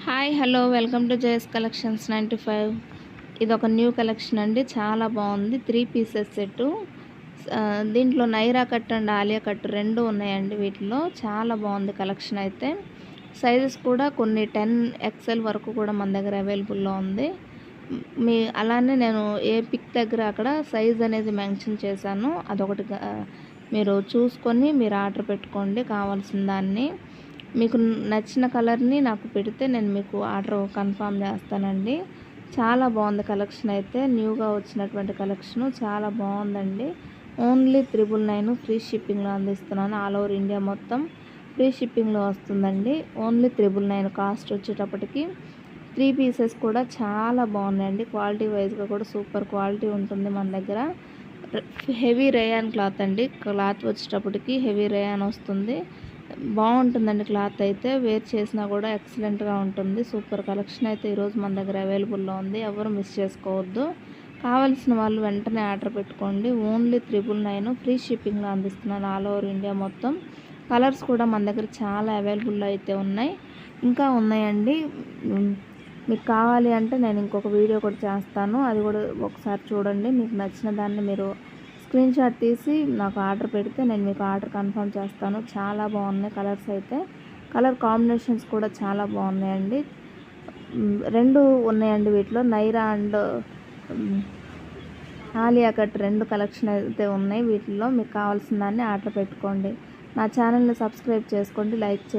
Hi hello welcome to JS collections 95. ఇది ఒక new collection అండి. చాలా బాగుంది. 3 పీసెస్ సెట్. దీంట్లో Naira cut and Alia cut రెండు ఉన్నాయండి. వీటిలో చాలా బాగుంది కలెక్షన్ అయితే. సైజెస్ కూడా కొన్ని 10XL వరకు కూడా మన దగ్గర అవైలబుల్లో ఉంది. అలానే నేను ఏ పిక్ దగ్గర అక్కడ సైజ్ అనేది మెన్షన్ చేశాను. అదొకటి మీరు చూసుకొని మీరు ఆర్డర్ పెట్టుకోండి కావాల్సిన దాన్ని. మీకు నచ్చిన కలర్ని నాకు పెడితే నేను మీకు ఆర్డర్ కన్ఫర్మ్ చేస్తానండి. చాలా బాగుంది కలెక్షన్ అయితే. న్యూగా వచ్చినటువంటి కలెక్షను చాలా బాగుందండి. ఓన్లీ 999 ఫ్రీ షిప్పింగ్లో అందిస్తున్నాను. ఆల్ ఓవర్ ఇండియా మొత్తం ఫ్రీ షిప్పింగ్లో వస్తుందండి. ఓన్లీ 999 కాస్ట్ వచ్చేటప్పటికి. 3 పీసెస్ కూడా చాలా బాగున్నాయండి. క్వాలిటీ వైజ్గా కూడా సూపర్ క్వాలిటీ ఉంటుంది మన దగ్గర. హెవీ రేయాన్ క్లాత్ అండి. క్లాత్ వచ్చేటప్పటికి హెవీ రేయాన్ వస్తుంది. బాగుంటుందండి క్లాత్ అయితే. వేర్ చేసినా కూడా ఎక్సలెంట్గా ఉంటుంది. సూపర్ కలెక్షన్ అయితే ఈరోజు మన దగ్గర అవైలబుల్లో ఉంది. ఎవరు మిస్ చేసుకోవద్దు. కావాల్సిన వాళ్ళు వెంటనే ఆర్డర్ పెట్టుకోండి. ఓన్లీ 999 ఫ్రీ షిప్పింగ్లో అందిస్తున్నాను ఆల్ ఓవర్ ఇండియా మొత్తం. కలర్స్ కూడా మన దగ్గర చాలా అవైలబుల్లో అయితే ఉన్నాయి. ఇంకా ఉన్నాయండి. మీకు కావాలి అంటే నేను ఇంకొక వీడియో కూడా చేస్తాను. అది కూడా ఒకసారి చూడండి. మీకు నచ్చిన దాన్ని మీరు స్క్రీన్ షాట్ తీసి నాకు ఆర్డర్ పెడితే నేను మీకు ఆర్డర్ కన్ఫర్మ్ చేస్తాను. చాలా బాగున్నాయి కలర్స్ అయితే. కలర్ కాంబినేషన్స్ కూడా చాలా బాగున్నాయండి. రెండు ఉన్నాయండి వీటిలో. నైరా అండ్ ఆలియా కట్ రెండు కలెక్షన్ అయితే ఉన్నాయి. వీటిల్లో మీకు కావాల్సిన దాన్ని ఆర్డర్ పెట్టుకోండి. నా ఛానల్ని సబ్స్క్రైబ్ చేసుకోండి, లైక్ చేయండి.